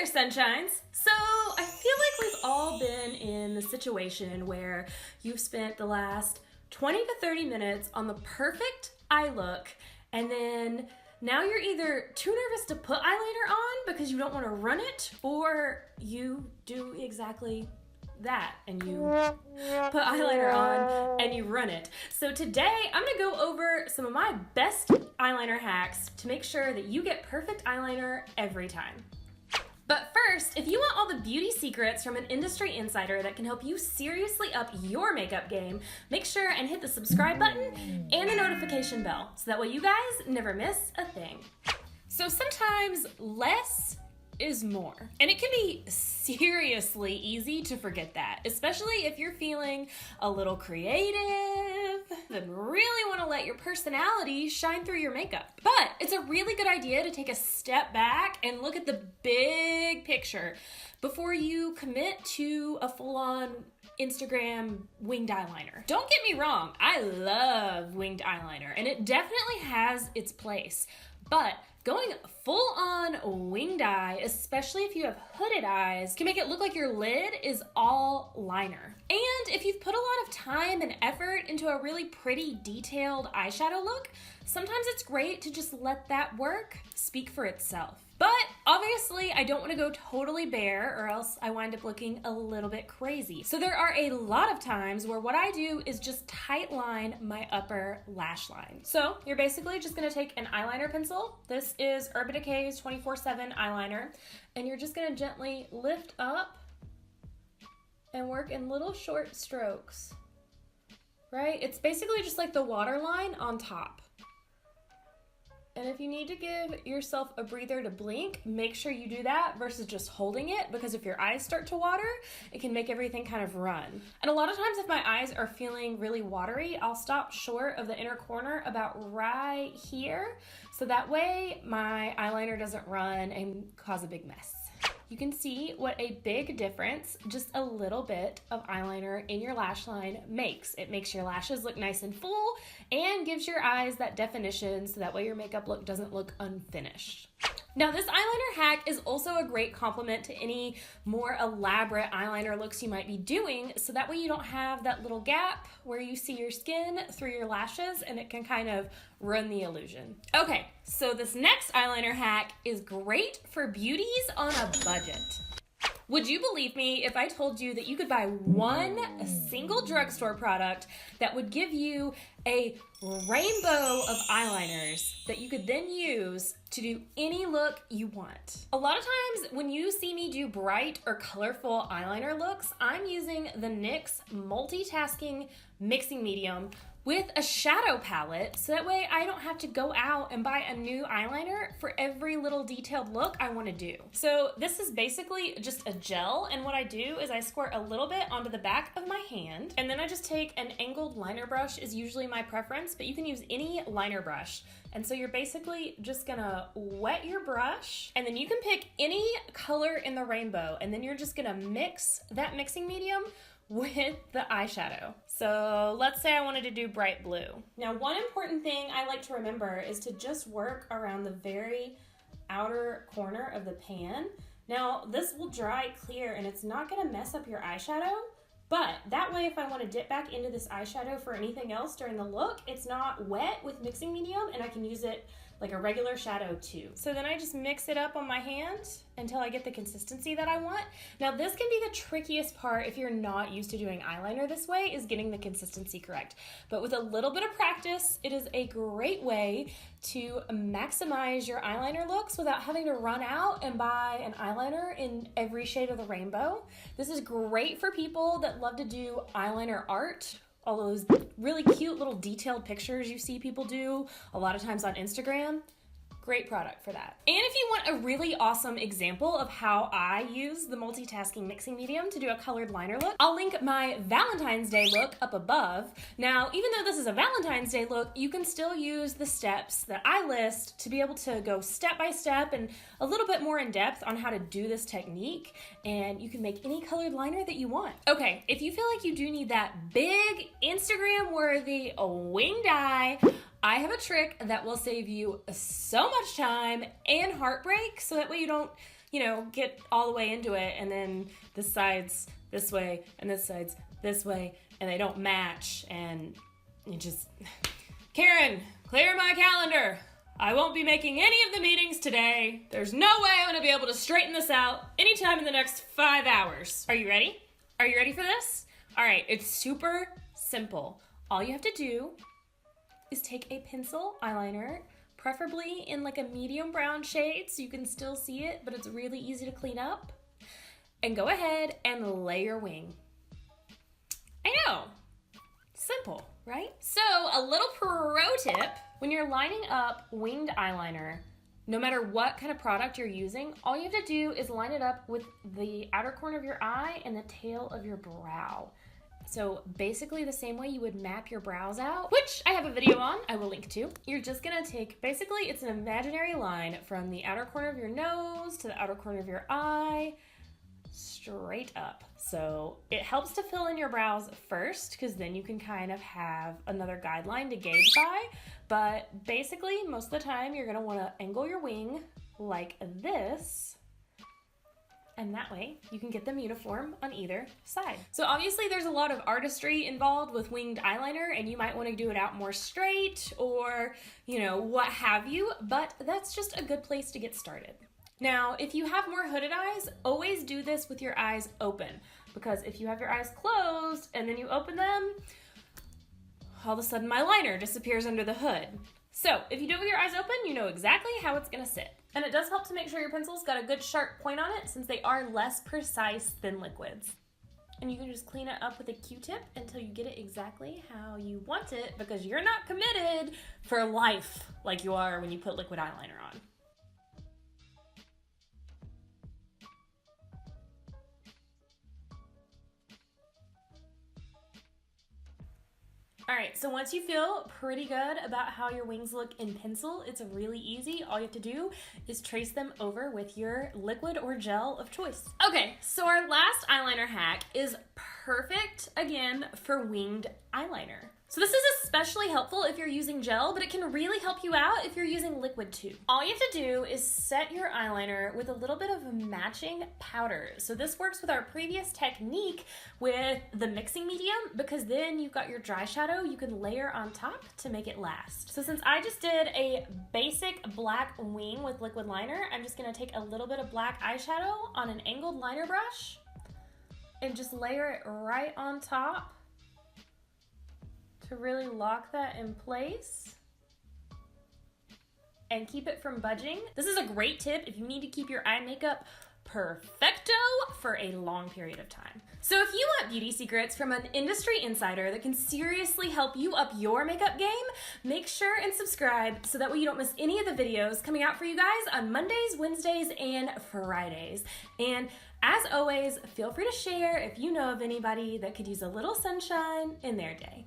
sunshines. So I feel like we've all been in the situation where you've spent the last 20 to 30 minutes on the perfect eye look, and then now you're either too nervous to put eyeliner on because you don't want to run it, or you do exactly that and you put eyeliner on and you run it. So today I'm gonna go over some of my best eyeliner hacks to make sure that you get perfect eyeliner every time. But first, if you want all the beauty secrets from an industry insider that can help you seriously up your makeup game, make sure and hit the subscribe button and the notification bell so that way you guys never miss a thing. So sometimes less is more. And it can be seriously easy to forget that, especially if you're feeling a little creative and really want to let your personality shine through your makeup. But it's a really good idea to take a step back and look at the big picture before you commit to a full-on Instagram winged eyeliner. Don't get me wrong, I love winged eyeliner and it definitely has its place, but going full on winged eye, especially if you have hooded eyes, can make it look like your lid is all liner. And if you've put a lot of time and effort into a really pretty detailed eyeshadow look, sometimes it's great to just let that work speak for itself. But obviously I don't want to go totally bare or else I wind up looking a little bit crazy. So there are a lot of times where what I do is just tight line my upper lash line. So you're basically just going to take an eyeliner pencil. This is Urban Decay's 24/7 eyeliner. And you're just going to gently lift up and work in little short strokes, right? It's basically just like the waterline on top. And if you need to give yourself a breather to blink, make sure you do that versus just holding it, because if your eyes start to water, it can make everything kind of run. And a lot of times if my eyes are feeling really watery, I'll stop short of the inner corner about right here, so that way my eyeliner doesn't run and cause a big mess. You can see what a big difference just a little bit of eyeliner in your lash line makes. It makes your lashes look nice and full and gives your eyes that definition so that way your makeup look doesn't look unfinished. Now this eyeliner hack is also a great complement to any more elaborate eyeliner looks you might be doing, so that way you don't have that little gap where you see your skin through your lashes and it can kind of ruin the illusion. Okay, so this next eyeliner hack is great for beauties on a budget. Would you believe me if I told you that you could buy one single drugstore product that would give you a rainbow of eyeliners that you could then use to do any look you want? A lot of times when you see me do bright or colorful eyeliner looks, I'm using the NYX multitasking mixing medium with a shadow palette, so that way I don't have to go out and buy a new eyeliner for every little detailed look I want to do. So this is basically just a gel, and what I do is I squirt a little bit onto the back of my hand, and then I just take an angled liner brush is usually my preference, but you can use any liner brush. And so you're basically just gonna wet your brush, and then you can pick any color in the rainbow, and then you're just gonna mix that mixing medium with the eyeshadow. So let's say I wanted to do bright blue. Now, one important thing I like to remember is to just work around the very outer corner of the pan. Now, this will dry clear and it's not gonna mess up your eyeshadow, but that way if I wanna dip back into this eyeshadow for anything else during the look, it's not wet with mixing medium and I can use it like a regular shadow too. So then I just mix it up on my hand until I get the consistency that I want. Now this can be the trickiest part if you're not used to doing eyeliner this way, is getting the consistency correct. But with a little bit of practice, it is a great way to maximize your eyeliner looks without having to run out and buy an eyeliner in every shade of the rainbow. This is great for people that love to do eyeliner art, all those really cute little detailed pictures you see people do a lot of times on Instagram. Great product for that. And if you want a really awesome example of how I use the multitasking mixing medium to do a colored liner look, I'll link my Valentine's Day look up above. Now, even though this is a Valentine's Day look, you can still use the steps that I list to be able to go step by step and a little bit more in depth on how to do this technique, and you can make any colored liner that you want. Okay, if you feel like you do need that big Instagram-worthy winged eye, I have a trick that will save you so much time and heartbreak, so that way you don't you know, get all the way into it and then this side's this way and this side's this way and they don't match and you just, Karen, clear my calendar. I won't be making any of the meetings today. There's no way I'm gonna be able to straighten this out anytime in the next 5 hours. Are you ready? Are you ready for this? All right, it's super simple. All you have to do is take a pencil eyeliner, preferably in like a medium brown shade so you can still see it, but it's really easy to clean up. And go ahead and lay your wing. I know, simple, right? So a little pro tip, when you're lining up winged eyeliner, no matter what kind of product you're using, all you have to do is line it up with the outer corner of your eye and the tail of your brow. So basically the same way you would map your brows out, which I have a video on, I will link to. You're just gonna take, basically it's an imaginary line from the outer corner of your nose to the outer corner of your eye, straight up. So it helps to fill in your brows first because then you can kind of have another guideline to gauge by. But basically most of the time you're gonna wanna angle your wing like this, and that way you can get them uniform on either side. So obviously there's a lot of artistry involved with winged eyeliner and you might want to do it out more straight or, you know, what have you, but that's just a good place to get started. Now, if you have more hooded eyes, always do this with your eyes open, because if you have your eyes closed and then you open them, all of a sudden my liner disappears under the hood. So if you do it with your eyes open, you know exactly how it's gonna sit. And it does help to make sure your pencil's got a good sharp point on it since they are less precise than liquids. And you can just clean it up with a Q-tip until you get it exactly how you want it, because you're not committed for life like you are when you put liquid eyeliner on. All right, so once you feel pretty good about how your wings look in pencil, it's really easy. All you have to do is trace them over with your liquid or gel of choice. Okay, so our last eyeliner hack is perfect, again, for winged eyeliner. So this is especially helpful if you're using gel, but it can really help you out if you're using liquid too. All you have to do is set your eyeliner with a little bit of matching powder. So this works with our previous technique with the mixing medium, because then you've got your dry shadow you can layer on top to make it last. So since I just did a basic black wing with liquid liner, I'm just gonna take a little bit of black eyeshadow on an angled liner brush and just layer it right on top to really lock that in place and keep it from budging. This is a great tip if you need to keep your eye makeup perfecto for a long period of time. So if you want beauty secrets from an industry insider that can seriously help you up your makeup game, make sure and subscribe so that way you don't miss any of the videos coming out for you guys on Mondays, Wednesdays, and Fridays. And as always, feel free to share if you know of anybody that could use a little sunshine in their day.